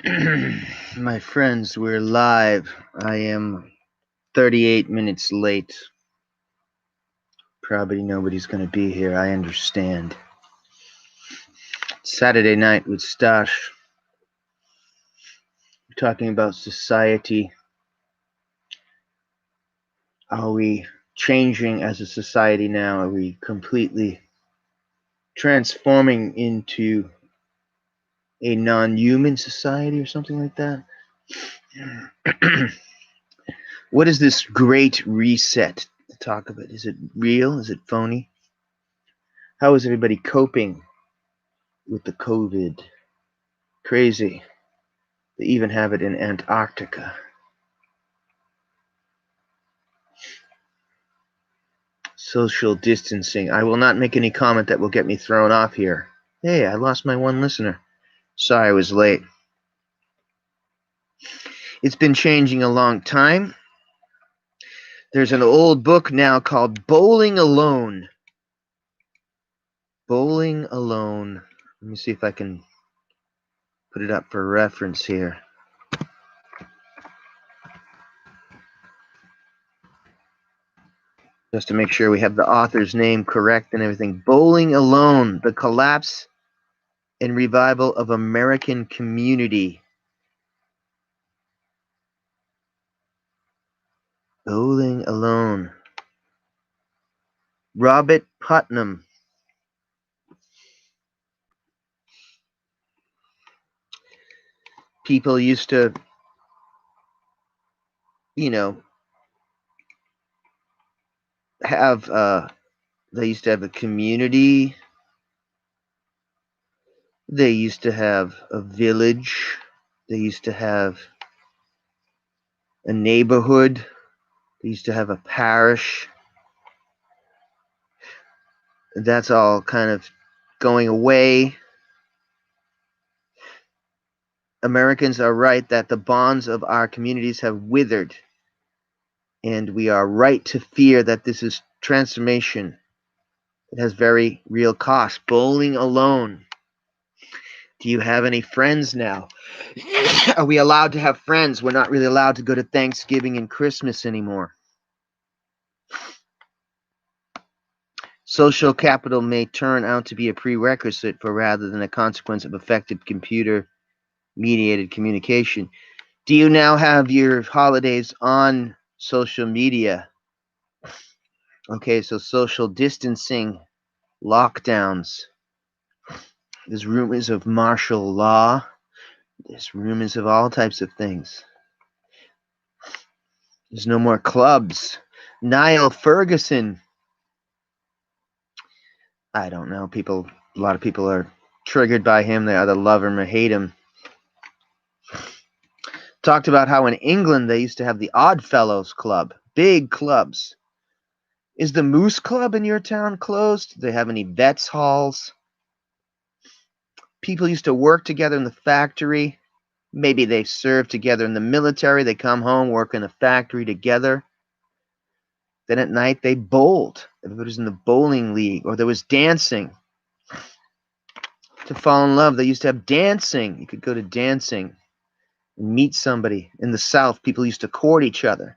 My friends, we're live. I am 38 minutes late. Probably nobody's going to be here. I understand. Saturday night with Stash. We're talking about society. Are we changing as a society now? Are we completely transforming into a non-human society or something like that? What is this great reset to talk about? Is it real? Is it phony? How is everybody coping with the COVID? Crazy. They even have it in Antarctica. Social distancing. I will not make any comment that will get me thrown off here. Hey, I lost my one listener. Sorry I was late. It's been changing a long time. There's an old book now called Bowling Alone. Bowling Alone. Let me see if I can put it up for reference here. Just to make sure we have the author's name correct and everything. Bowling Alone, The Collapse and Revival of American Community. Bowling Alone. Robert Putnam. People used to, have they used to have a community. They used to have a village. They used to have a neighborhood. They used to have a parish. That's all kind of going away. Americans are right that the bonds of our communities have withered, and we are right to fear that this is transformation. It has very real cost. Bowling alone. Do you have any friends now? Are we allowed to have friends? We're not really allowed to go to Thanksgiving and Christmas anymore. Social capital may turn out to be a prerequisite for rather than a consequence of effective computer-mediated communication. Do you now have your holidays on social media? Okay, so social distancing, lockdowns. There's rumors of martial law. There's rumors of all types of things. There's no more clubs. Niall Ferguson. I don't know. A lot of people are triggered by him. They either love him or hate him. Talked about how in England they used to have the Odd Fellows Club. Big clubs. Is the Moose Club in your town closed? Do they have any vets halls? People used to work together in the factory. Maybe they served together in the military. They come home, work in the factory together. Then at night they bowled. Everybody was in the bowling league. Or there was dancing. To fall in love, they used to have dancing. You could go to dancing and meet somebody. In the South, people used to court each other.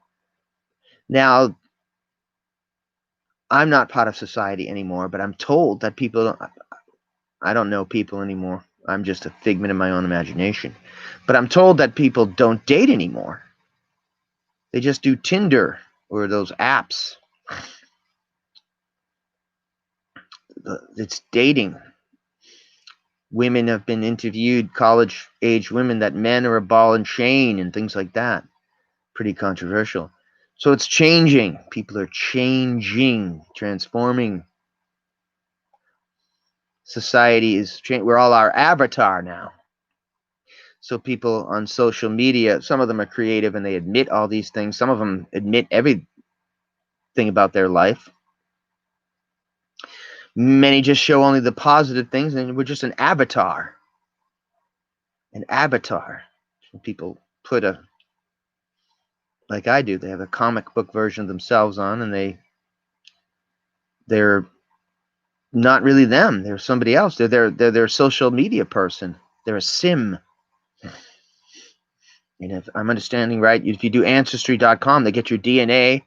Now, I'm not part of society anymore, but I'm told that I don't know people anymore. I'm just a figment of my own imagination. But I'm told that people don't date anymore. They just do Tinder or those apps. It's dating. Women have been interviewed, college-age women, that men are a ball and chain and things like that. Pretty controversial. So it's changing. People are changing, transforming. Society is changing. We're all our avatar now. So people on social media, some of them are creative and they admit all these things. Some of them admit everything about their life. Many just show only the positive things, and we're just an avatar. An avatar. People put like I do, they have a comic book version of themselves on, and they're not really them. They're somebody else. They're their social media person. They're a sim. And if I'm understanding right, if you do Ancestry.com, they get your DNA.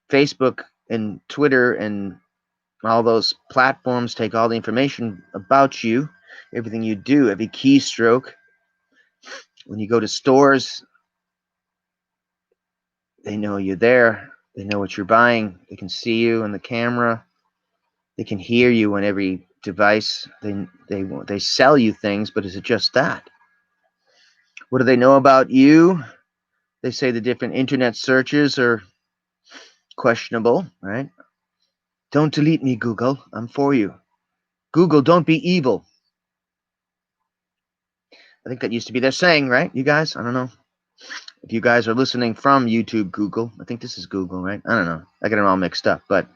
Facebook and Twitter and all those platforms take all the information about you, everything you do, every keystroke. When you go to stores, they know you're there. They know what you're buying. They can see you on the camera. They can hear you on every device. They sell you things, but is it just that? What do they know about you? They say the different internet searches are questionable, right? Don't delete me, Google. I'm for you. Google, don't be evil. I think that used to be their saying, right? You guys? I don't know. If you guys are listening from YouTube, Google, I think this is Google, right? I don't know. I get them all mixed up. But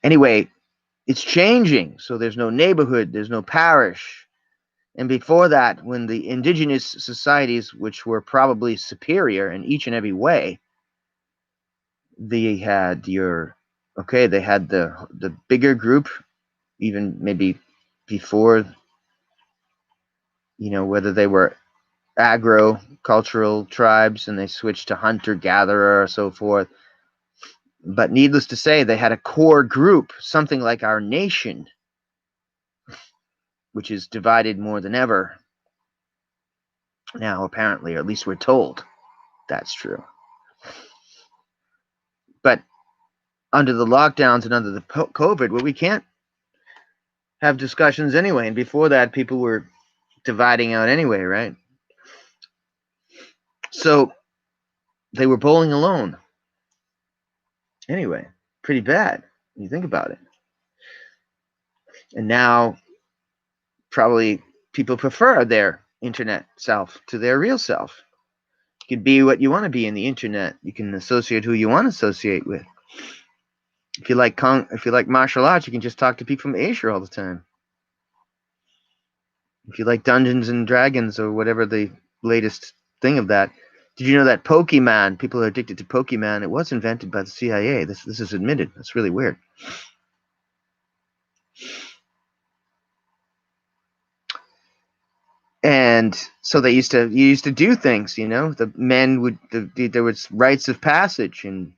anyway, it's changing. So there's no neighborhood, there's no parish. And before that, when the indigenous societies, which were probably superior in each and every way, they had they had the bigger group, even maybe before, whether they were agricultural tribes and they switched to hunter-gatherer or so forth. But needless to say, they had a core group, something like our nation, which is divided more than ever now, apparently, or at least we're told that's true. But under the lockdowns and under the COVID, well, we can't have discussions anyway. And before that, people were dividing out anyway, right? So they were bowling alone. Anyway, pretty bad when you think about it. And now, probably people prefer their internet self to their real self. You can be what you want to be in the internet. You can associate who you want to associate with. If you like martial arts, you can just talk to people from Asia all the time. If you like Dungeons and Dragons or whatever the latest thing of that, did you know that Pokemon, people are addicted to Pokemon, it was invented by the CIA. This is admitted. That's really weird. And so you used to do things, the men would, there was rites of passage, and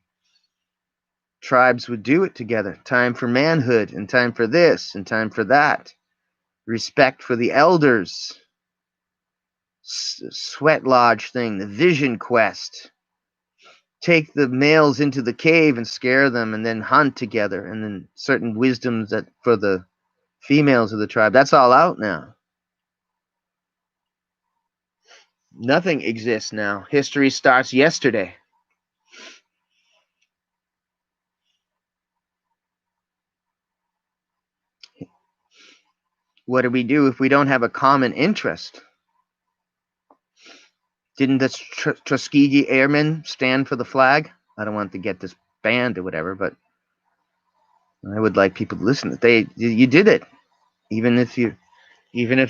tribes would do it together. Time for manhood, and time for this, and time for that. Respect for the elders. Sweat lodge thing, the vision quest. Take the males into the cave and scare them, and then hunt together, and then certain wisdoms that for the females of the tribe. That's all out now. Nothing exists now. History starts yesterday. What do we do if we don't have a common interest? Didn't the Tuskegee Airmen stand for the flag? I don't want to get this banned or whatever, but I would like people to listen. You did it. Even if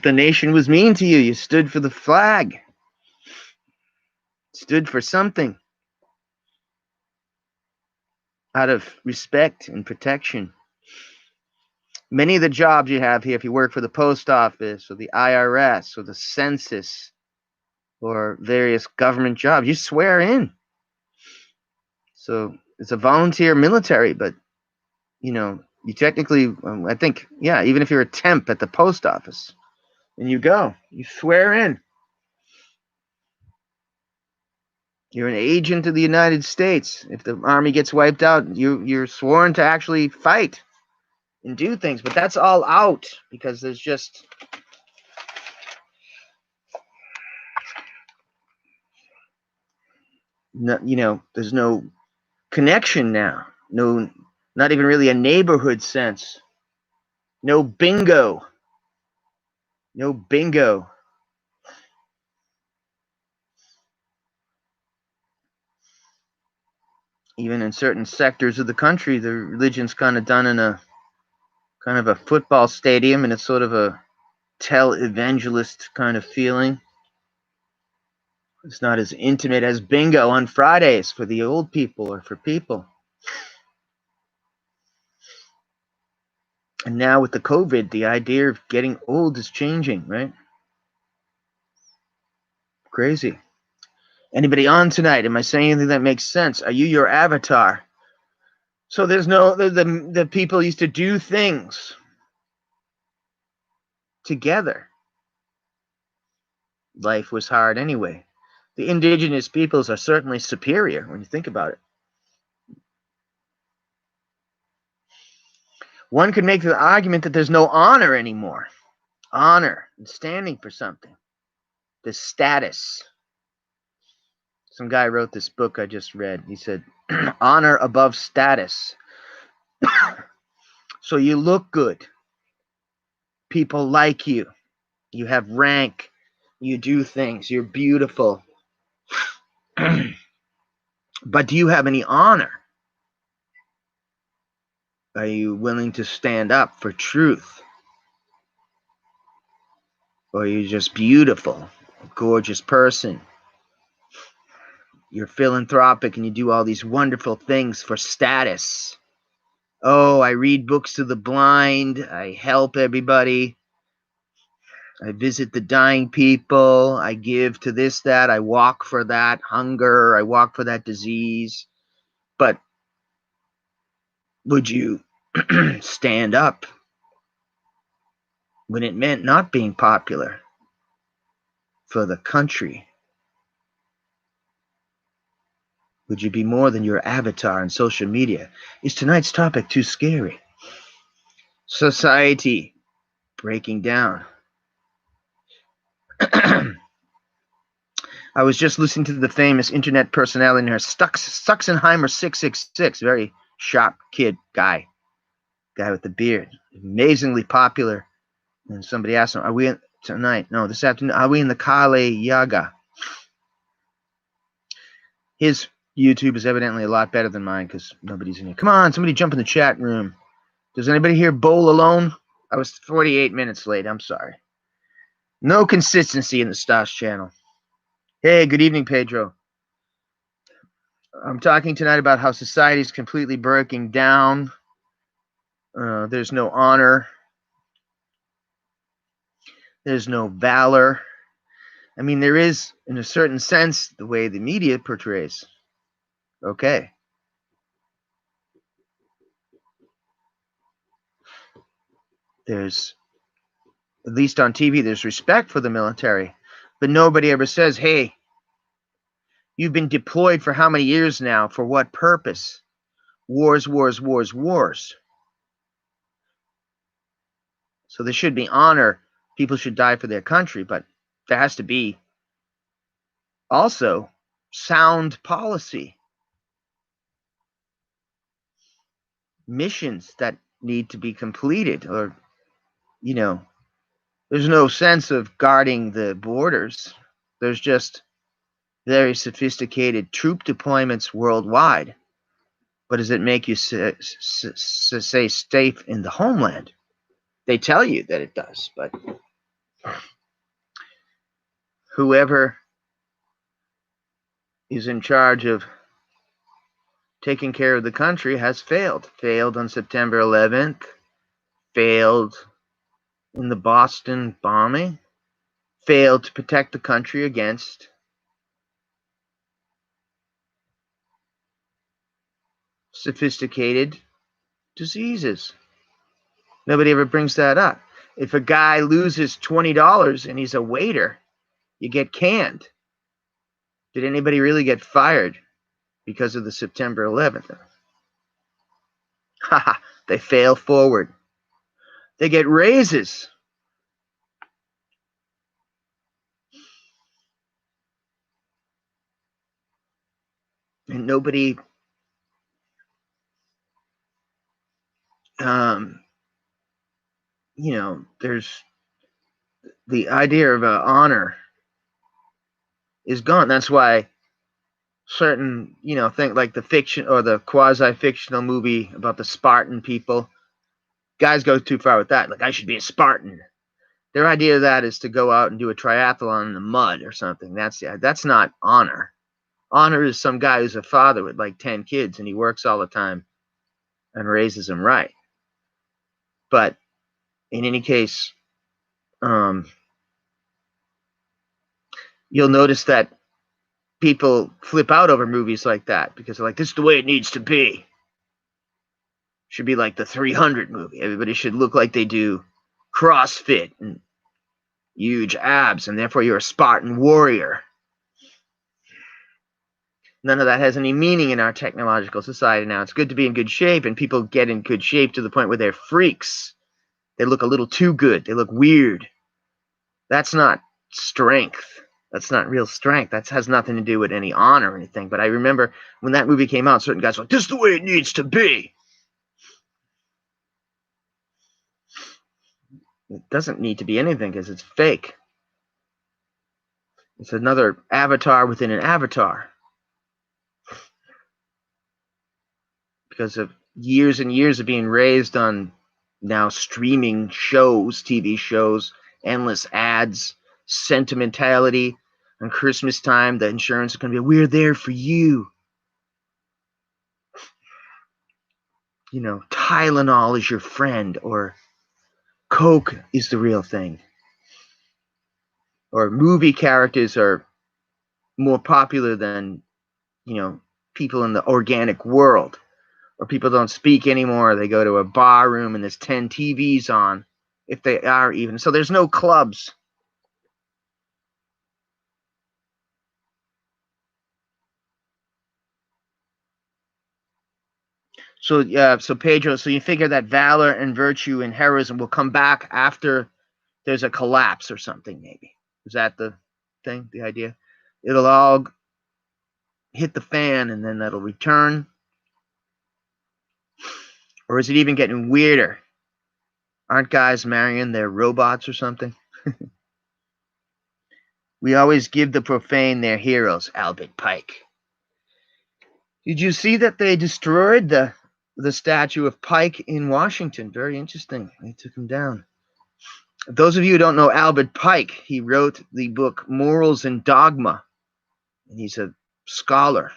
the nation was mean to you, you stood for the flag. Stood for something. Out of respect and protection. Many of the jobs you have here, if you work for the post office or the IRS or the census or various government jobs, you swear in. So it's a volunteer military, but you technically, I think, yeah, even if you're a temp at the post office, and you swear in. You're an agent of the United States. If the army gets wiped out, you're sworn to actually fight and do things. But that's all out because there's just there's no connection now. No, not even really a neighborhood sense. No bingo. No bingo. Even in certain sectors of the country, the religion's kind of done in a kind of a football stadium, and it's sort of a tele-evangelist kind of feeling. It's not as intimate as bingo on Fridays for the old people or for people. And now with the COVID, the idea of getting old is changing, right? Crazy. Anybody on tonight? Am I saying anything that makes sense? Are you your avatar? So there's no the people used to do things together. Life was hard anyway. The indigenous peoples are certainly superior when you think about it. One could make the argument that there's no honor anymore. Honor and standing for something. The status. Some guy wrote this book I just read. He said, honor above status. So you look good. People like you. You have rank. You do things. You're beautiful. But do you have any honor? Are you willing to stand up for truth? Or are you just beautiful, a gorgeous person? You're philanthropic and you do all these wonderful things for status. Oh, I read books to the blind. I help everybody. I visit the dying people. I give to this, that. I walk for that hunger. I walk for that disease. But would you stand up when it meant not being popular for the country? Would you be more than your avatar on social media? Is tonight's topic too scary? Society breaking down. I was just listening to the famous internet personality in her Stuxenheimer 666, very sharp kid guy with the beard, amazingly popular. And somebody asked him, "Are we tonight? No, this afternoon. Are we in the Kali Yaga?" His YouTube is evidently a lot better than mine because nobody's in here. Come on, somebody jump in the chat room. Does anybody here bowl alone? I was 48 minutes late. I'm sorry. No consistency in the Stas channel. Hey, good evening, Pedro. I'm talking tonight about how society is completely breaking down. There's no honor. There's no valor. I mean, there is, in a certain sense, the way the media portrays. Okay. There's, at least on TV, there's respect for the military. But nobody ever says, hey, you've been deployed for how many years now? For what purpose? Wars, wars, wars, wars. So there should be honor. People should die for their country, but there has to be also sound policy. Missions that need to be completed, or, you know, there's no sense of guarding the borders. There's just very sophisticated troop deployments worldwide. But does it make you say safe in the homeland? They tell you that it does, but whoever is in charge of taking care of the country has failed. Failed on September 11th. Failed in the Boston bombing. Failed to protect the country against sophisticated diseases. Nobody ever brings that up. If a guy loses $20 and he's a waiter, you get canned. Did anybody really get fired because of the September 11th? Haha, they fail forward. They get raises. And nobody you know, there's the idea of honor is gone. That's why certain, you know, think like the fiction or the quasi-fictional movie about the Spartan people, guys go too far with that. Like, I should be a Spartan. Their idea of that is to go out and do a triathlon in the mud or something. That's not honor. Honor is some guy who's a father with like 10 kids and he works all the time and raises them right. But in any case, you'll notice that people flip out over movies like that because they're like, this is the way it needs to be. Should be like the 300 movie. Everybody should look like they do CrossFit and huge abs, and therefore you're a Spartan warrior. None of that has any meaning in our technological society now. It's good to be in good shape, and people get in good shape to the point where they're freaks. They look a little too good. They look weird. That's not strength. That's not real strength. That has nothing to do with any honor or anything. But I remember when that movie came out, certain guys were like, this is the way it needs to be. It doesn't need to be anything because it's fake. It's another avatar within an avatar. Because of years and years of being raised on now streaming shows, TV shows, endless ads, sentimentality. On Christmas time, the insurance is going to be, we're there for you. You know, Tylenol is your friend, or Coke is the real thing. Or movie characters are more popular than, you know, people in the organic world. Or people don't speak anymore. They go to a bar room and there's 10 TVs on, if they are even. So there's no clubs. So so Pedro, so you figure that valor and virtue and heroism will come back after there's a collapse or something, maybe. Is that the thing, the idea? It'll all hit the fan and then that'll return? Or is it even getting weirder? Aren't guys marrying their robots or something? We always give the profane their heroes, Albert Pike. Did you see that they destroyed the statue of Pike in Washington? Very interesting. They took him down. Those of you who don't know Albert Pike, he wrote the book Morals and Dogma. And he's a scholar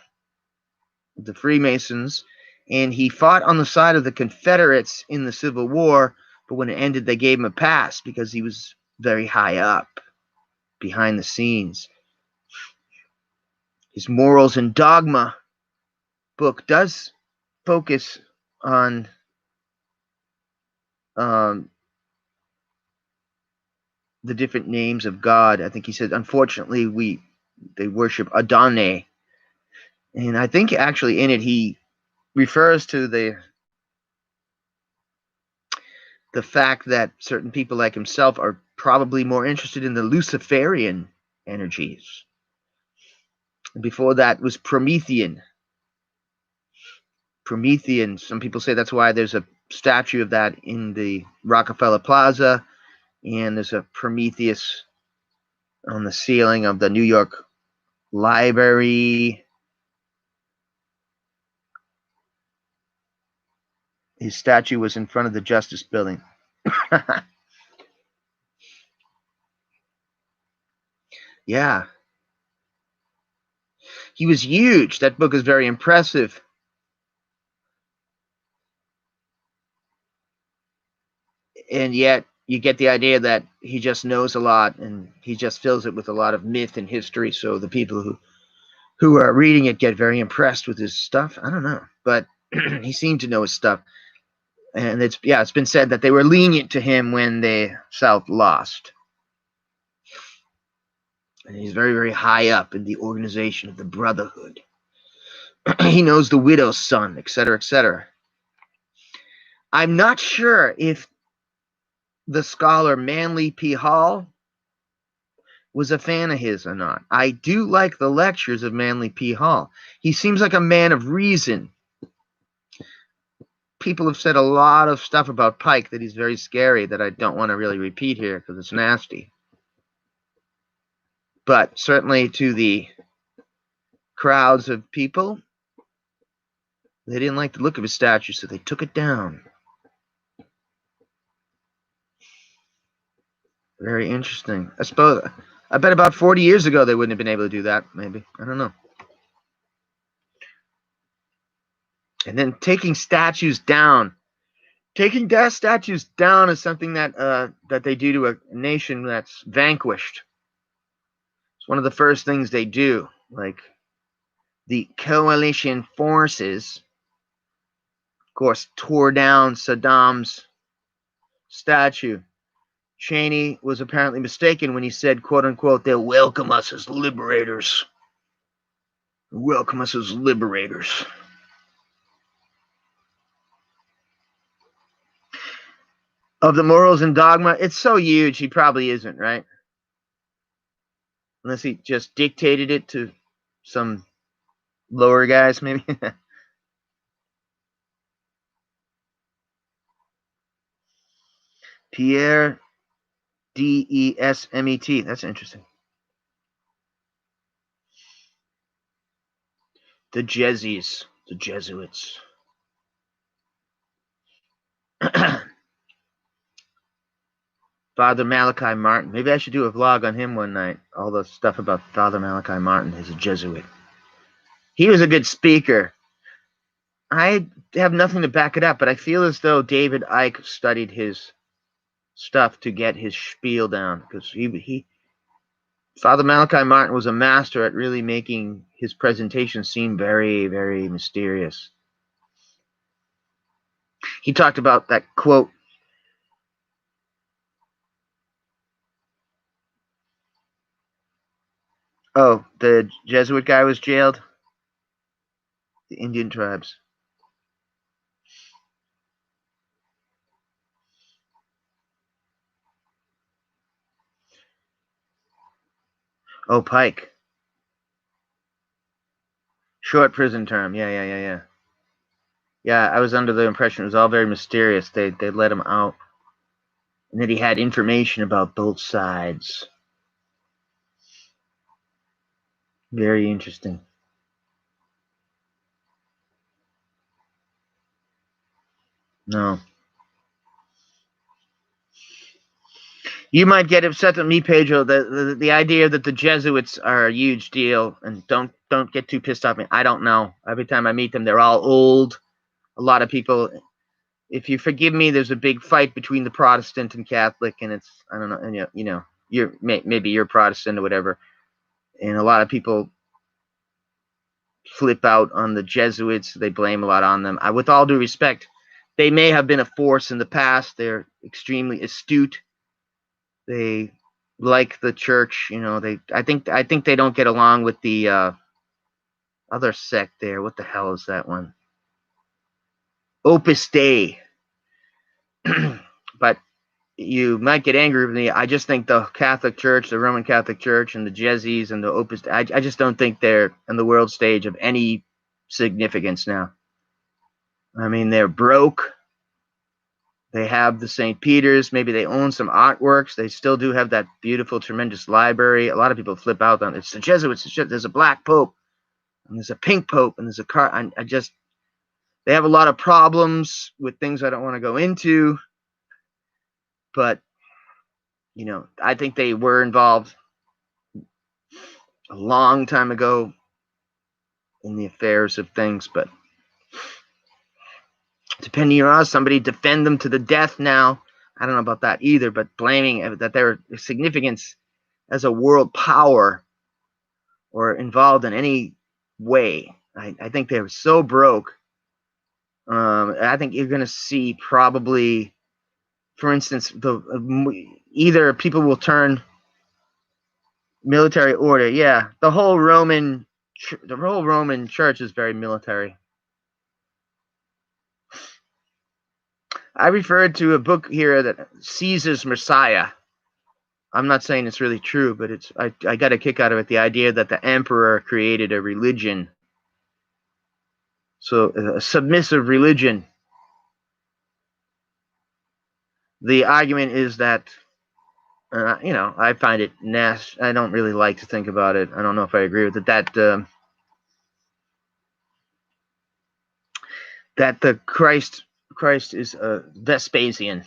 of the Freemasons. And he fought on the side of the Confederates in the Civil War, but when it ended, they gave him a pass because he was very high up, behind the scenes. His Morals and Dogma book does focus on the different names of God. I think he said, unfortunately, they worship Adonai. And I think actually in it he refers to the fact that certain people like himself are probably more interested in the Luciferian energies. And before that was Promethean. Some people say that's why there's a statue of that in the Rockefeller Plaza, and there's a Prometheus on the ceiling of the New York Library. His statue was in front of the Justice Building. Yeah. He was huge. That book is very impressive. And yet you get the idea that he just knows a lot and he just fills it with a lot of myth and history. So the people who are reading it get very impressed with his stuff. I don't know. But he seemed to know his stuff. And it's been said that they were lenient to him when the South lost. And he's very, very high up in the organization of the Brotherhood. He knows the widow's son, etc., etc. I'm not sure if the scholar Manly P. Hall was a fan of his or not. I do like the lectures of Manly P. Hall. He seems like a man of reason. People have said a lot of stuff about Pike that he's very scary that I don't want to really repeat here because it's nasty. But certainly to the crowds of people, they didn't like the look of his statue, so they took it down. Very interesting. I bet about 40 years ago they wouldn't have been able to do that, maybe. I don't know. And then taking statues down. Taking statues down is something that they do to a nation that's vanquished. It's one of the first things they do. Like, The coalition forces, of course, tore down Saddam's statue. Cheney was apparently mistaken when he said, quote unquote, they'll welcome us as liberators. Welcome us as liberators. Of the morals and dogma, it's so huge, he probably isn't, right? Unless he just dictated it to some lower guys, maybe. Pierre Desmet. That's interesting. The Jesuits. The Jesuits. Father Malachi Martin. Maybe I should do a vlog on him one night. All the stuff about Father Malachi Martin. He's a Jesuit. He was a good speaker. I have nothing to back it up, but I feel as though David Icke studied his stuff to get his spiel down, because Father Malachi Martin was a master at really making his presentation seem very, very mysterious. He talked about that quote. Oh, the Jesuit guy was jailed? The Indian tribes. Oh, Pike. Short prison term. Yeah. Yeah, I was under the impression it was all very mysterious. They let him out. And that he had information about both sides. Very interesting. No. You might get upset with me, Pedro. The idea that the Jesuits are a huge deal, and don't get too pissed off me. I don't know. Every time I meet them, they're all old. A lot of people. If you forgive me, there's a big fight between the Protestant and Catholic, and it's, I don't know, and maybe you're Protestant or whatever, and a lot of people flip out on the Jesuits. They blame a lot on them. With all due respect, they may have been a force in the past. They're extremely astute. They like the church, I think they don't get along with the other sect there. What the hell is that one? Opus Dei. But you might get angry with me. I just think the Catholic Church, the Roman Catholic Church, and the Jesuits and the Opus Dei, I just don't think they're on the world stage of any significance now. I mean, they're broke. They have the St. Peter's. Maybe they own some artworks. They still do have that beautiful, tremendous library. A lot of people flip out on it. It's the Jesuits. There's a black pope, and there's a pink pope, and there's a car. They have a lot of problems with things I don't want to go into. But, I think they were involved a long time ago in the affairs of things. But depending on somebody defend them to the death now. I don't know about that either, but blaming that their significance as a world power or involved in any way, I think they're so broke. I think you're going to see probably, for instance, either people will turn military order. Yeah, the whole Roman Church is very military. I referred to a book here that Caesar's Messiah. I'm not saying it's really true, but I got a kick out of it. The idea that the emperor created a religion. So a submissive religion. The argument is that, I find it nasty. I don't really like to think about it. I don't know if I agree with it. That the Christ is Vespasian,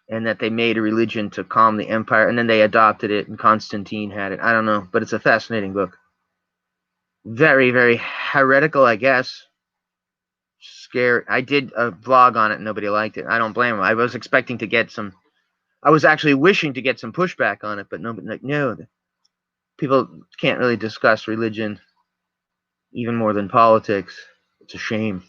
and that they made a religion to calm the empire, and then they adopted it, and Constantine had it. I don't know, but it's a fascinating book. Very, very heretical, I guess. Scary. I did a vlog on it, and nobody liked it. I don't blame them. I was expecting to get some. I was actually wishing to get some pushback on it, but nobody, no, people can't really discuss religion. even more than politics. It's a shame.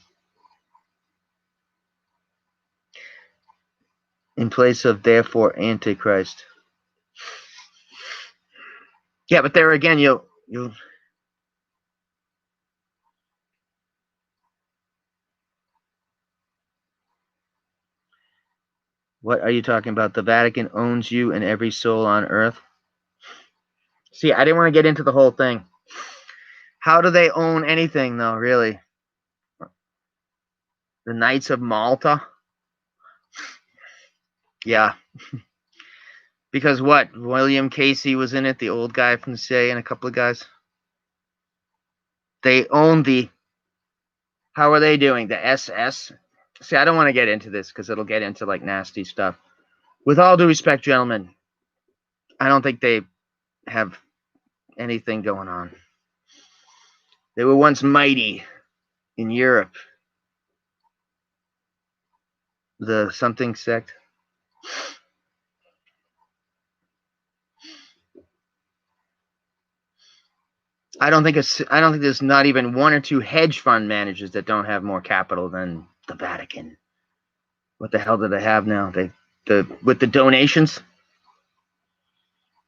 In place of, therefore, Antichrist. Yeah, but there again, you'll what are you talking about? The Vatican owns you and every soul on earth. See, I didn't want to get into the whole thing. How do they own anything, though, really? The Knights of Malta? Yeah. Because what? William Casey was in it, the old guy from the CIA, and a couple of guys. They own the. How are they doing? The SS? See, I don't want to get into this because it'll get into like nasty stuff. With all due respect, gentlemen, I don't think they have anything going on. They were once mighty in Europe. The something sect. I don't think there's not even one or two hedge fund managers that don't have more capital than the Vatican. What the hell do they have now? With the donations,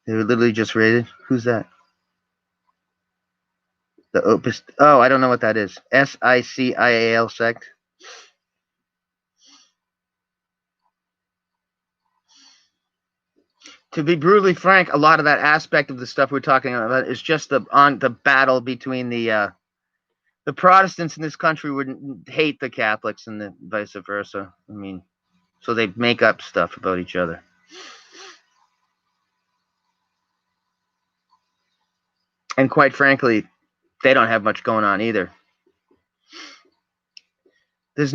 they were literally just raided. Who's that? The Opus. Oh, I don't know what that is. SICIAL sect. To be brutally frank, a lot of that aspect of the stuff we're talking about is just the battle between the Protestants in this country would hate the Catholics and the vice versa. I mean, so they make up stuff about each other. And quite frankly, they don't have much going on either. There's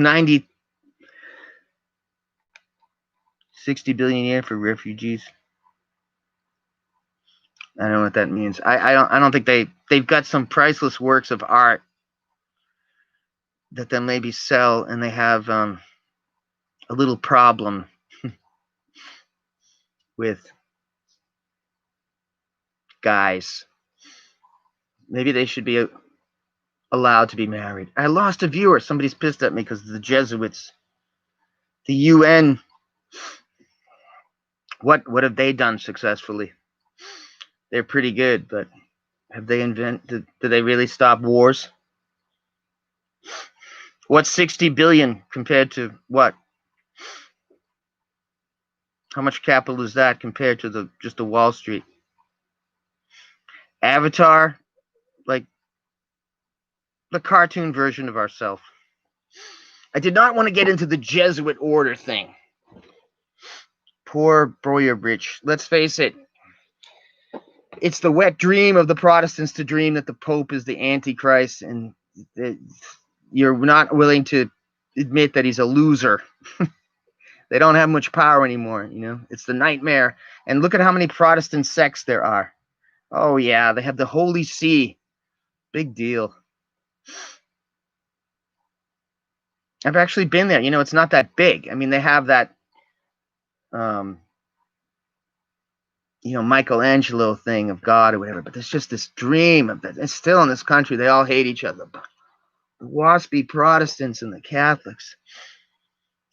60 billion a year for refugees. I don't know what that means. I don't think they've got some priceless works of art that they'll maybe sell, and they have a little problem with guys. Maybe they should be allowed to be married. I lost a viewer. Somebody's pissed at me because the Jesuits, the UN. What have they done successfully? They're pretty good, but have they invented? Do they really stop wars? What's 60 billion compared to what? How much capital is that compared to just the Wall Street? Avatar, like the cartoon version of ourselves. I did not want to get into the Jesuit order thing. Poor Boyerich. Let's face it. It's the wet dream of the Protestants to dream that the Pope is the Antichrist, and you're not willing to admit that he's a loser. They don't have much power anymore, you know. It's the nightmare. And look at how many Protestant sects there are. Oh, yeah, they have the Holy See. Big deal. I've actually been there. You know, it's not that big. I mean, they have that, Michelangelo thing of God or whatever, but there's just this dream of that. It's still in this country. They all hate each other. The waspy Protestants and the Catholics.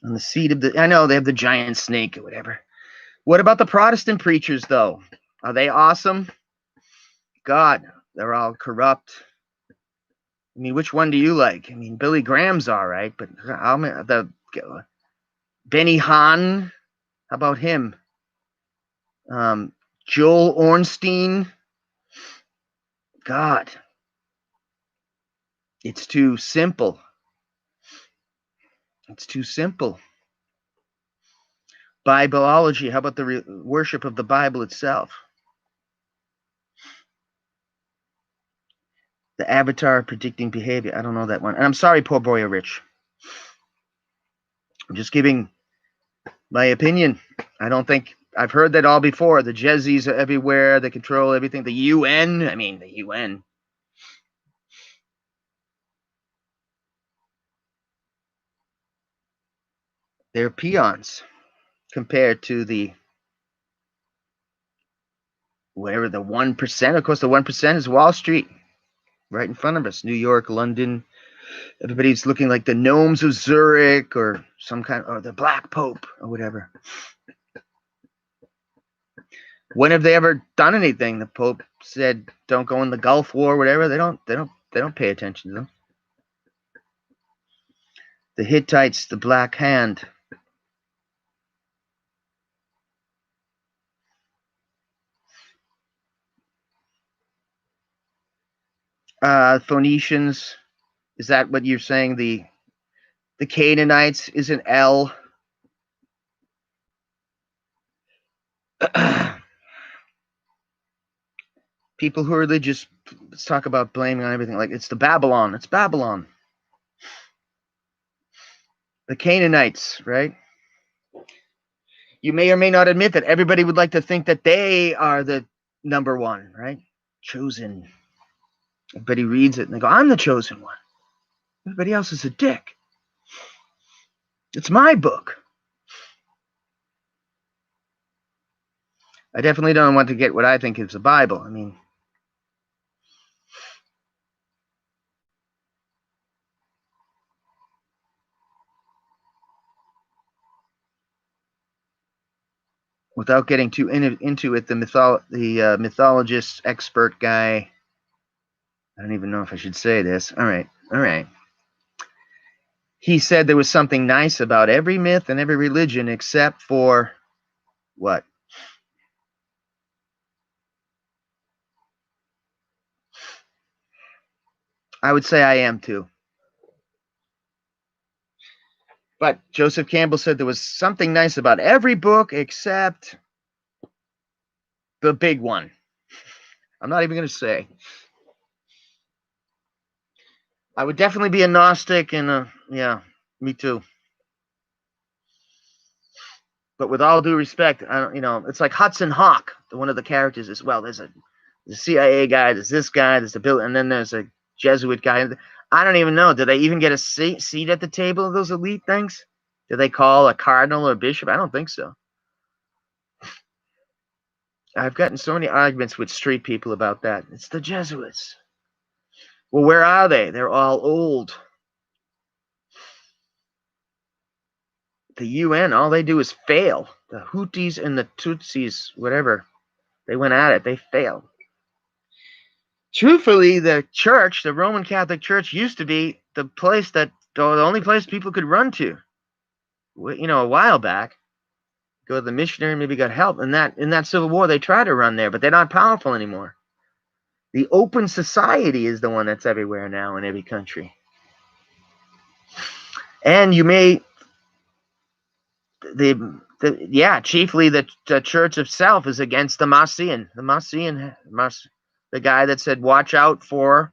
On the seat of I know they have the giant snake or whatever. What about the Protestant preachers, though? Are they awesome? God, they're all corrupt. I mean, which one do you like? I mean, Billy Graham's all right, but Benny Hahn, how about him? Joel Ornstein. God, it's too simple. It's too simple. Bibleology, how about the worship of the Bible itself? The avatar predicting behavior. I don't know that one. And I'm sorry, poor Boyerich. I'm just giving my opinion. I don't think I've heard that all before. The Jezzies are everywhere. They control everything. The UN. I mean, the UN. They're peons compared to the 1%. Of course, the 1% is Wall Street. right in front of us. New York, London. Everybody's looking like the gnomes of Zurich or some kind, or the Black Pope or whatever. When have they ever done anything? The Pope said, "Don't go in the Gulf War," whatever. They don't pay attention to them. The Hittites, the Black Hand. Phoenicians. Is that what you're saying? The Canaanites is an L. People who are religious, let's talk about blaming on everything. Like it's the Babylon. It's Babylon. The Canaanites, right? You may or may not admit that everybody would like to think that they are the number one, right? Chosen. Everybody reads it and they go, "I'm the chosen one. Everybody else is a dick. It's my book." I definitely don't want to get what I think is the Bible. I mean, without getting too into it, the mythologist expert guy, I don't even know if I should say this. All right. He said there was something nice about every myth and every religion except for what? I would say I am too. But Joseph Campbell said there was something nice about every book except the big one. I'm not even going to say. I would definitely be a Gnostic and yeah, me too. But with all due respect, it's like Hudson Hawk, one of the characters as well. There's a CIA guy, there's this guy, there's the bill, and then there's a Jesuit guy. I don't even know. Do they even get a seat at the table of those elite things? Do they call a cardinal or a bishop? I don't think so. I've gotten so many arguments with street people about that. It's the Jesuits. Well, where are they? They're all old. The UN, all they do is fail. The Houthis and the Tutsis, whatever, they went at it. They failed. Truthfully, the church, the Roman Catholic Church, used to be the only place people could run to. A while back, go to the missionary, maybe got help. In that Civil War, they tried to run there, but they're not powerful anymore. The open society is the one that's everywhere now in every country. And you may, chiefly the church itself is against the Massian. The guy that said, "Watch out for,"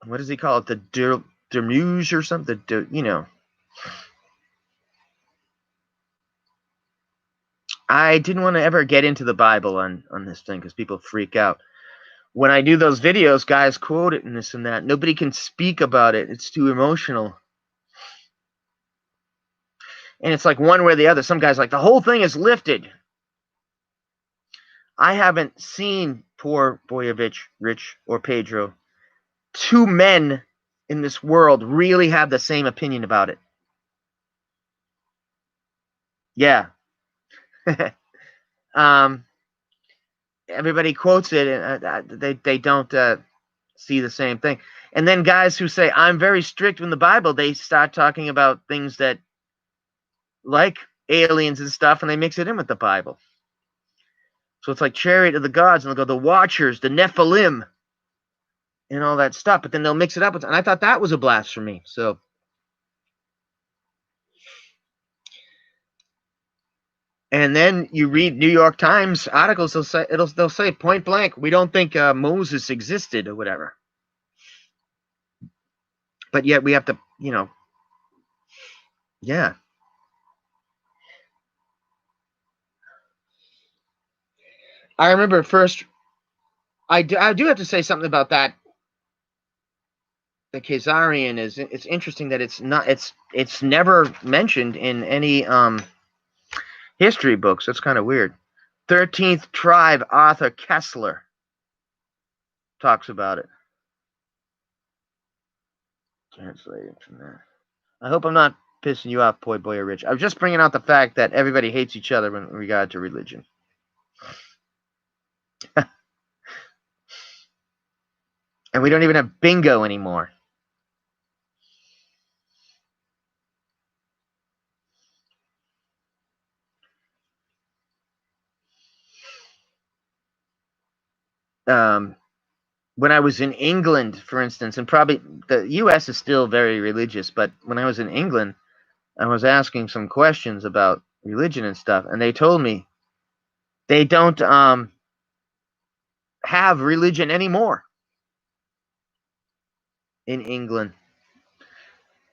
what does he call it? The Dermuge or something? I didn't want to ever get into the Bible on this thing because people freak out. When I do those videos, guys quote it and this and that. Nobody can speak about it. It's too emotional. And it's like one way or the other. Some guys like, the whole thing is lifted. I haven't seen poor Boyovich, Rich, or Pedro. Two men in this world really have the same opinion about it. Yeah. Everybody quotes it, and they don't see the same thing. And then guys who say, "I'm very strict in the Bible," they start talking about things that, like aliens and stuff, and they mix it in with the Bible. So it's like Chariot of the Gods, and they'll go the Watchers, the Nephilim, and all that stuff. But then they'll mix it up with, and I thought that was a blasphemy. So, and then you read New York Times articles, they'll say point blank, "We don't think Moses existed," or whatever. But yet we have to, yeah. I remember first. I do have to say something about that. The Khazarian it's interesting that it's never mentioned in any history books. That's kind of weird. 13th tribe, Arthur Kessler. talks about it. Translating from that. I hope I'm not pissing you off, Boy or Rich. I was just bringing out the fact that everybody hates each other in regard to religion. And we don't even have bingo anymore. When I was in England, for instance, and probably the U.S. is still very religious, but when I was in England, I was asking some questions about religion and stuff, and they told me they don't have religion anymore in England.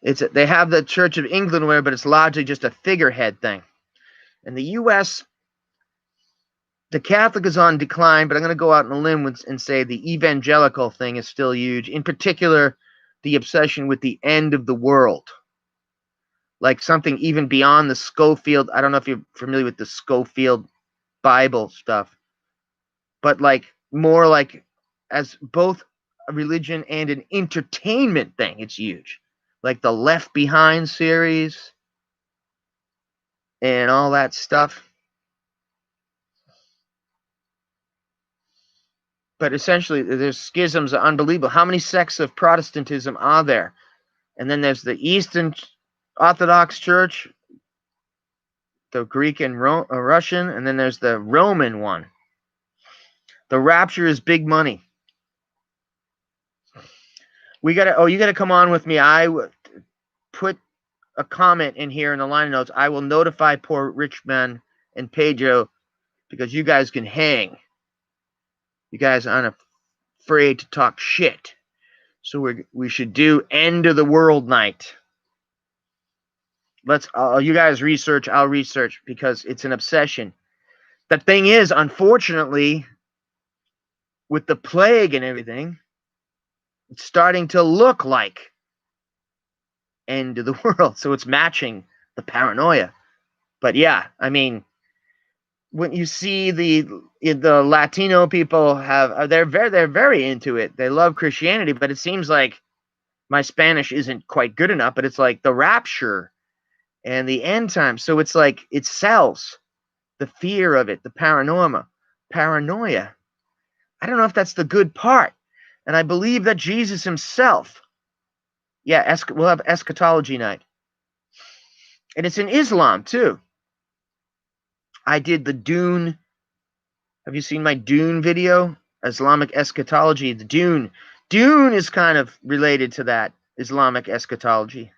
They have the Church of England, but it's largely just a figurehead thing. In the U.S., the Catholic is on decline, but I'm going to go out on a limb and say the evangelical thing is still huge. In particular, the obsession with the end of the world. Like something even beyond the Scofield. I don't know if you're familiar with the Scofield Bible stuff, but like more like as both a religion and an entertainment thing, it's huge. Like the Left Behind series and all that stuff. But essentially, there's schisms are unbelievable. How many sects of Protestantism are there? And then there's the Eastern Orthodox Church, the Greek and Russian, and then there's the Roman one. The rapture is big money. You gotta come on with me. I put a comment in here in the line notes. I will notify poor Richman and Pedro because you guys can hang. You guys aren't afraid to talk shit. So we should do end of the world night. You guys research, I'll research because it's an obsession. The thing is, unfortunately, with the plague and everything, it's starting to look like end of the world. So it's matching the paranoia. But yeah, I mean, when you see the Latino people they're very into it. They love Christianity, but it seems like my Spanish isn't quite good enough, but it's like the rapture and the end time. So it's like it sells the fear of it, the paranoia. I don't know if that's the good part. And I believe that Jesus himself, we'll have eschatology night. And it's in Islam too. I did the Dune. Have you seen my Dune video? Islamic eschatology. The Dune. Dune is kind of related to that Islamic eschatology.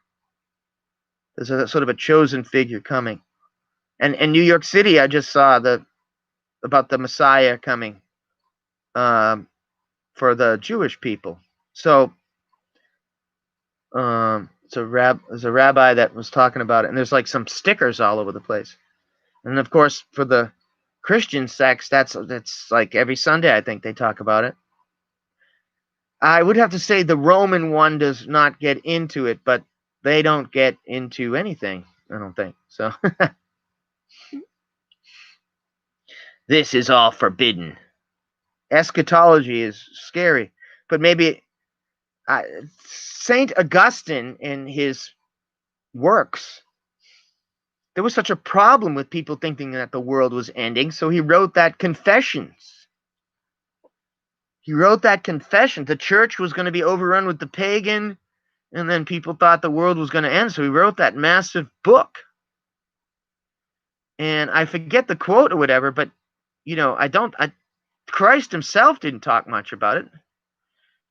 There's a sort of a chosen figure coming. And in New York City, I just saw about the Messiah coming for the Jewish people. So there's a rabbi that was talking about it, and there's like some stickers all over the place. And of course, for the Christian sects, that's like every Sunday, I think they talk about it. I would have to say the Roman one does not get into it, but they don't get into anything, I don't think. So this is all forbidden. Eschatology is scary, but maybe Saint Augustine in his works, there was such a problem with people thinking that the world was ending, so he wrote that Confessions. He wrote that confession. The church was going to be overrun with the pagan, and then people thought the world was going to end, so he wrote that massive book. And I forget the quote or whatever, but Christ himself didn't talk much about it.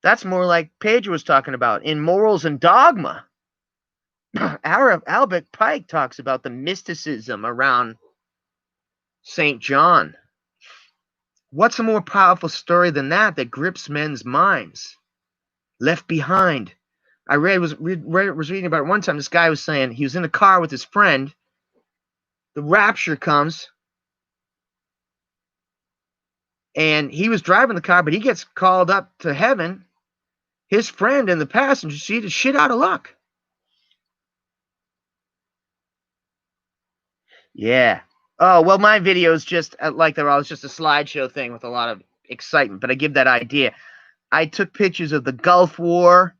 That's more like Pedro was talking about in Morals and Dogma. Albert Pike talks about the mysticism around St. John. What's a more powerful story than that grips men's minds? Left Behind. I was reading about it one time. This guy was saying he was in a car with his friend. The rapture comes. And he was driving the car, but he gets called up to heaven. His friend in the passenger seat is shit out of luck. Yeah. Oh, well, my video is just like they're all just a slideshow thing with a lot of excitement, but I give that idea. I took pictures of the Gulf War,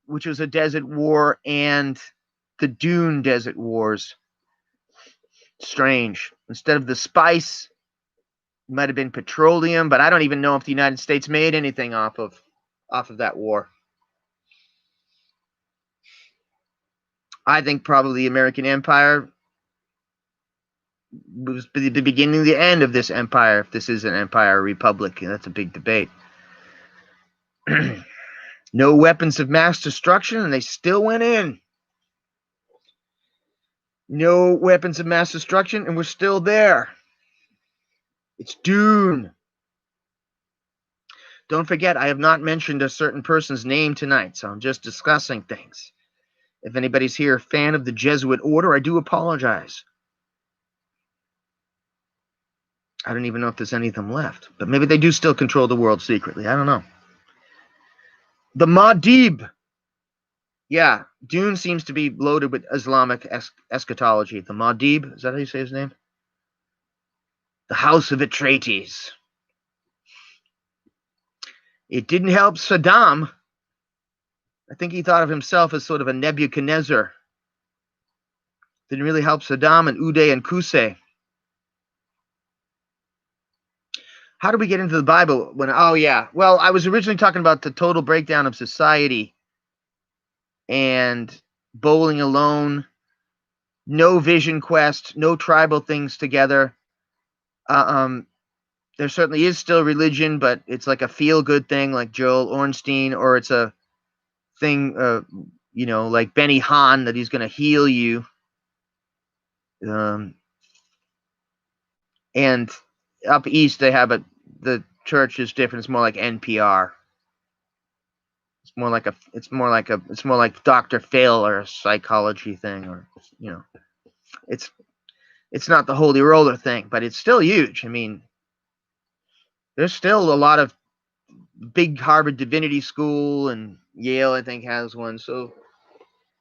which was a desert war, and the Dune Desert Wars. Strange. Instead of the spice, it might have been petroleum, but I don't even know if the United States made anything off of that war. I think probably the American Empire was the beginning, the end of this empire, if this is an empire or republic. That's a big debate. No weapons of mass destruction, and they still went in. No weapons of mass destruction, and we're still there. It's Dune. Don't forget, I have not mentioned a certain person's name tonight, so I'm just discussing things. If anybody's here a fan of the Jesuit order, I do apologize. I don't even know if there's any of them left, but maybe they do still control the world secretly. I don't know. The Mahdi. Yeah, Dune seems to be loaded with Islamic eschatology. The Mahdi, is that how you say his name? The House of Atreides. It didn't help Saddam. I think he thought of himself as sort of a Nebuchadnezzar. Didn't really help Saddam and Uday and Qusay. How do we get into the Bible? Oh, yeah. Well, I was originally talking about the total breakdown of society and bowling alone, no vision quest, no tribal things together. There certainly is still religion, but it's like a feel-good thing like Joel Ornstein, or it's a thing, like Benny Hinn, that he's going to heal you. And up east, they have the church is different. It's more like NPR. It's more like Dr. Phil or a psychology thing, or it's not the Holy Roller thing, but it's still huge. I mean, there's still a lot of big Harvard Divinity School, and Yale, I think, has one. So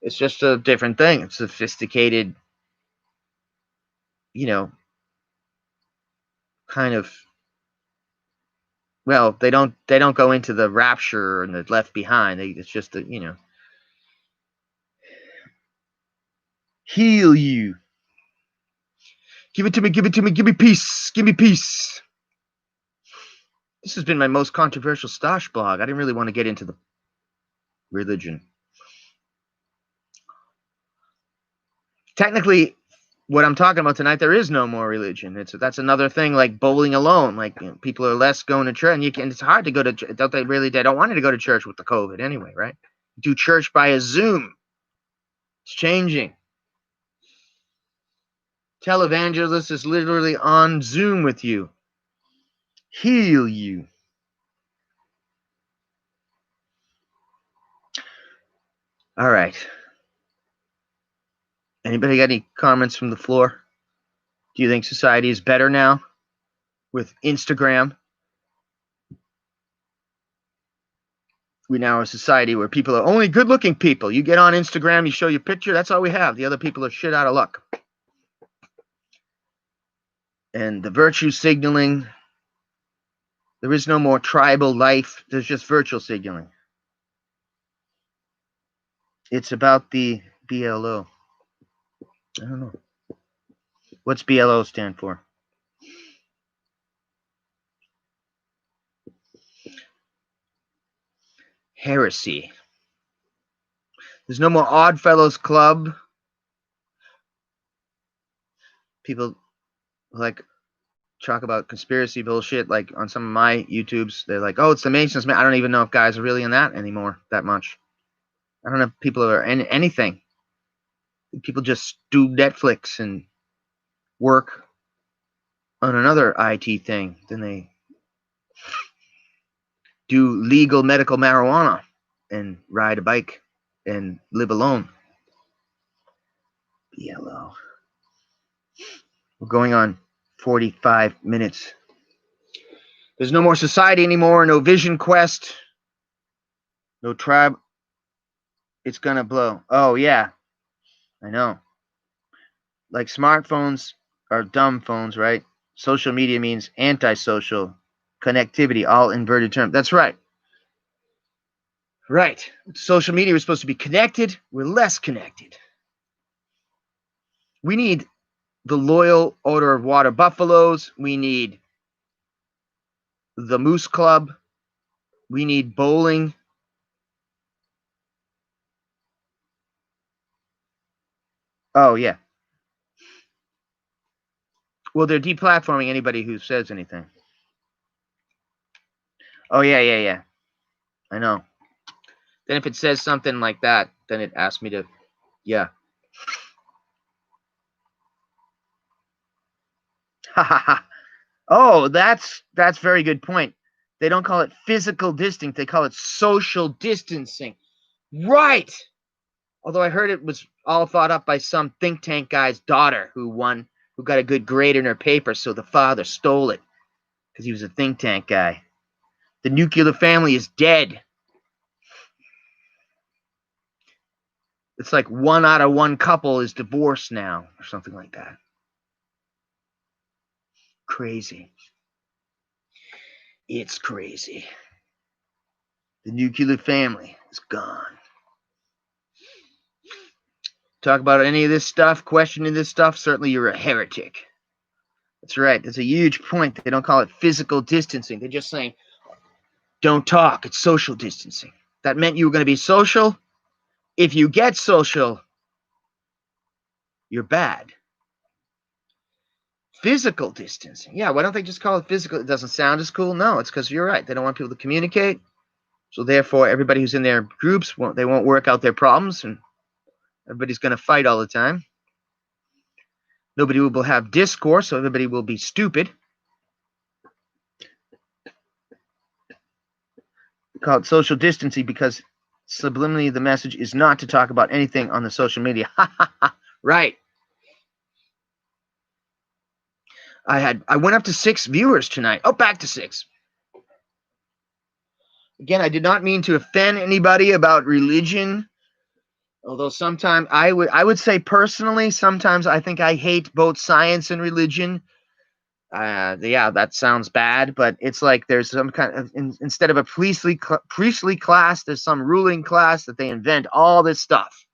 it's just a different thing. It's sophisticated, kind of. Well, they don't go into the rapture and the left behind. It's just heal you. Give it to me, give it to me, give me peace, give me peace. This has been my most controversial Stosh blog. I didn't really want to get into the religion. Technically, what I'm talking about tonight, there is no more religion. That's another thing, like bowling alone. Like, people are less going to church, and it's hard to go to. They don't want you to go to church with the COVID anyway, right? Do church by a Zoom. It's changing. Televangelist is literally on Zoom with you. Heal you. All right. Anybody got any comments from the floor? Do you think society is better now with Instagram? We now are a society where people are only good-looking people. You get on Instagram, you show your picture, that's all we have. The other people are shit out of luck. And the virtue signaling, there is no more tribal life. There's just virtual signaling. It's about the BLO. I don't know. What's BLO stand for? Heresy. There's no more Oddfellows Club. People like talk about conspiracy bullshit, like on some of my YouTubes. They're like, oh, it's the Masons. I don't even know if guys are really in that anymore that much. I don't know if people are in anything. People just do Netflix and work on another IT thing. Then they do legal medical marijuana and ride a bike and live alone. Yellow. We're going on 45 minutes. There's no more society anymore. No vision quest. No tribe. It's gonna blow. Oh, yeah. I know. Like, smartphones are dumb phones, right? Social media means antisocial connectivity, all inverted terms. That's right. Right. Social media, we're supposed to be connected. We're less connected. We need the loyal odor of water buffaloes. We need the Moose Club. We need bowling. Oh, yeah. Well, they're deplatforming anybody who says anything. Oh, yeah. I know. Then if it says something like that, then it asks me to, yeah. Ha ha ha. Oh, that's very good point. They don't call it physical distancing. They call it social distancing. Right. Although I heard it was all thought up by some think tank guy's daughter who got a good grade in her paper, so the father stole it because he was a think tank guy. The nuclear family is dead. It's like 1 out of 1 couple is divorced now, or something like that. Crazy. It's crazy. The nuclear family is gone. Talk about any of this stuff, questioning this stuff, certainly you're a heretic. That's right. That's a huge point. They don't call it physical distancing. They're just saying, don't talk. It's social distancing. That meant you were going to be social. If you get social, you're bad. Physical distancing. Yeah, why don't they just call it physical? It doesn't sound as cool. No, it's because you're right. They don't want people to communicate. So therefore, everybody who's in their groups, they won't work out their problems, and everybody's going to fight all the time. Nobody will have discourse, so everybody will be stupid. We call it social distancing because subliminally the message is not to talk about anything on the social media. Right. I went up to 6 viewers tonight. Oh, back to 6. Again, I did not mean to offend anybody about religion. Although sometimes I would say personally, sometimes I think I hate both science and religion. Yeah, that sounds bad, but it's like there's some kind of instead of a priestly class, there's some ruling class that they invent all this stuff.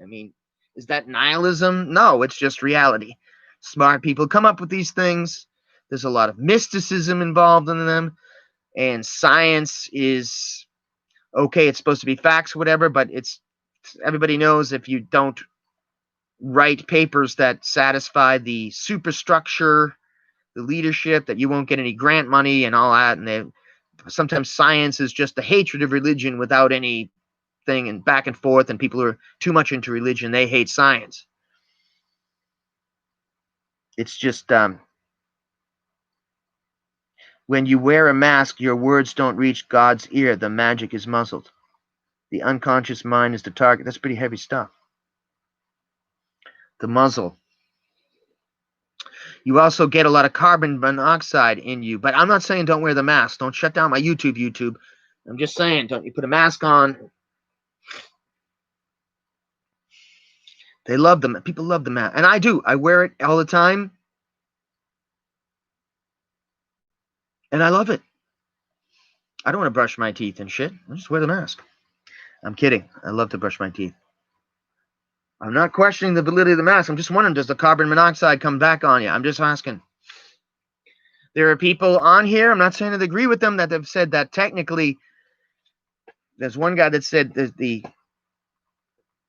I mean, is that nihilism? No, it's just reality. Smart people come up with these things. There's a lot of mysticism involved in them, and science is okay. It's supposed to be facts, whatever, but everybody knows if you don't write papers that satisfy the superstructure, the leadership, that you won't get any grant money and all that. And sometimes science is just the hatred of religion without anything, and back and forth. And people who are too much into religion, they hate science. It's just when you wear a mask, your words don't reach God's ear. The magic is muzzled. The unconscious mind is the target. That's pretty heavy stuff. The muzzle. You also get a lot of carbon monoxide in you. But I'm not saying don't wear the mask. Don't shut down my YouTube. I'm just saying, don't you put a mask on. They love them. People love the mask. And I do. I wear it all the time. And I love it. I don't want to brush my teeth and shit. I just wear the mask. I'm kidding. I love to brush my teeth. I'm not questioning the validity of the mask. I'm just wondering, does the carbon monoxide come back on you? I'm just asking. There are people on here, I'm not saying that I agree with them, that have said that technically, there's one guy that said that the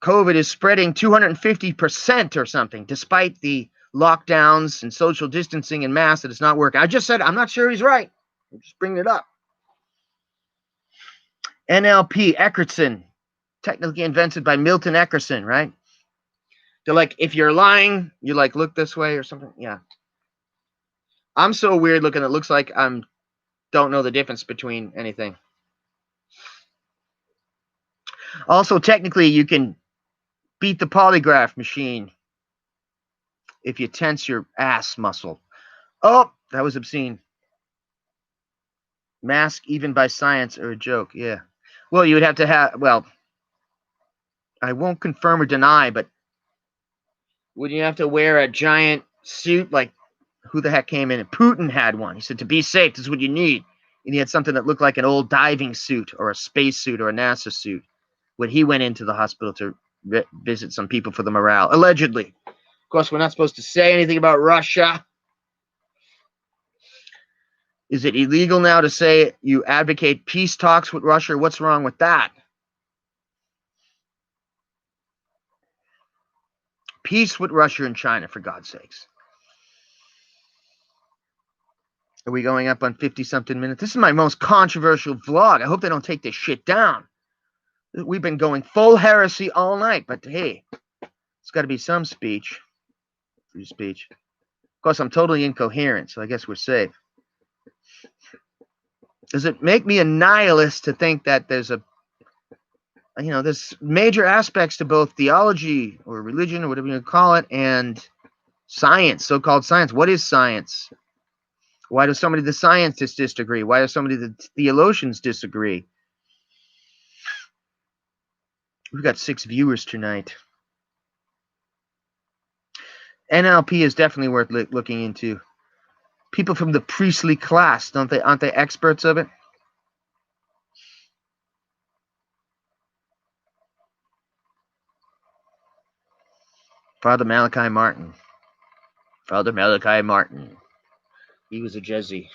COVID is spreading 250% or something, despite the lockdowns and social distancing and masks, that it's not working. I just said, I'm not sure he's right. I'm just bringing it up. NLP, Eckerson, technically invented by Milton Eckerson, right? They're like, if you're lying, you like look this way or something. Yeah. I'm so weird looking, it looks like I'm don't know the difference between anything. Also, technically, you can beat the polygraph machine if you tense your ass muscle. Oh, that was obscene. Mask, even by science, are a joke. Yeah. Well, you would have to have, well, I won't confirm or deny, but would you have to wear a giant suit? Like, who the heck came in? Putin had one. He said, to be safe, this is what you need. And he had something that looked like an old diving suit or a space suit or a NASA suit when he went into the hospital to visit some people for the morale, allegedly. Of course, we're not supposed to say anything about Russia. Is it illegal now to say you advocate peace talks with Russia? What's wrong with that? Peace with Russia and China, for God's sakes. Are we going up on 50-something minutes? This is my most controversial vlog. I hope they don't take this shit down. We've been going full heresy all night, but hey, it's got to be some speech. Free speech. Of course, I'm totally incoherent, so I guess we're safe. Does it make me a nihilist to think that there's there's major aspects to both theology or religion or whatever you call it and science, so-called science? What is science? Why do so many of the scientists disagree? Why do so many of the theologians disagree? We've got 6 viewers tonight. NLP is definitely worth looking into. People from the priestly class, aren't they experts of it? Father Malachi Martin. Father Malachi Martin. He was a Jezzy.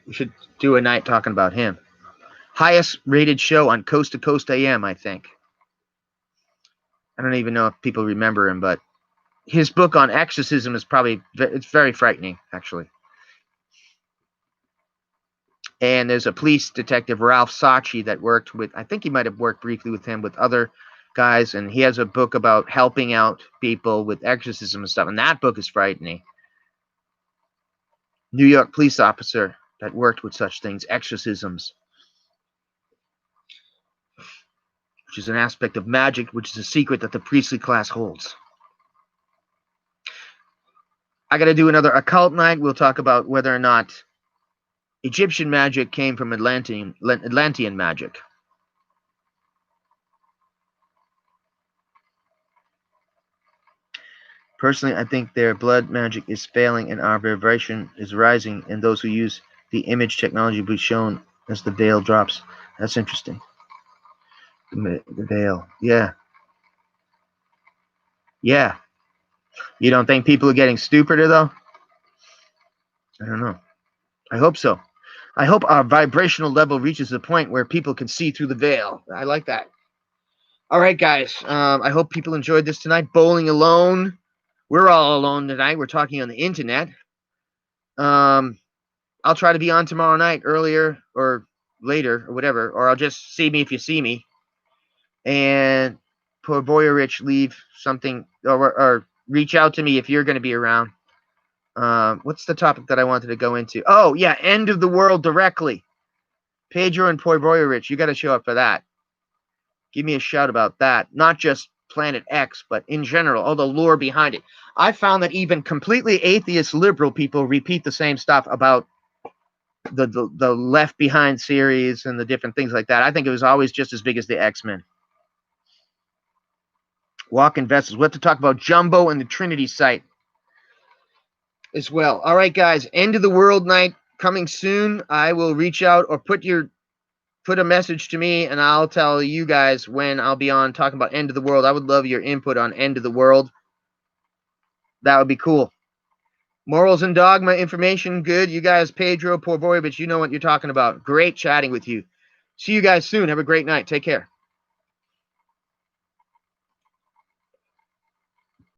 We should do a night talking about him. Highest rated show on Coast to Coast AM, I think. I don't even know if people remember him, but his book on exorcism is it's very frightening, actually. And there's a police detective, Ralph Sachi, that worked with, I think he might have worked briefly with him, with other guys, and he has a book about helping out people with exorcism and stuff, and that book is frightening. New York police officer that worked with such things, exorcisms, which is an aspect of magic, which is a secret that the priestly class holds. I got to do another occult night. We'll talk about whether or not Egyptian magic came from Atlantean magic. Personally, I think their blood magic is failing and our vibration is rising, and those who use the image technology will be shown as the veil drops. That's interesting. The veil. Yeah. Yeah. You don't think people are getting stupider, though? I don't know. I hope so. I hope our vibrational level reaches a point where people can see through the veil. I like that. All right, guys. I hope people enjoyed this tonight. Bowling alone. We're all alone tonight. We're talking on the internet. I'll try to be on tomorrow night, earlier or later or whatever, or I'll just see me if you see me. And poor Boyerich, leave something or reach out to me if you're going to be around. What's the topic that I wanted to go into? Oh, yeah, end of the world directly. Pedro and Poy Boyerich, you got to show up for that. Give me a shout about that. Not just Planet X, but in general, all the lore behind it. I found that even completely atheist liberal people repeat the same stuff about the Left Behind series and the different things like that. I think it was always just as big as the X-Men. Walking vessels. We'll have to talk about Jumbo and the Trinity site as well. All right, guys. End of the world night coming soon. I will reach out or put a message to me, and I'll tell you guys when I'll be on talking about end of the world. I would love your input on end of the world. That would be cool. Morals and dogma information, good. You guys, Pedro, Porvoyevich, you know what you're talking about. Great chatting with you. See you guys soon. Have a great night. Take care.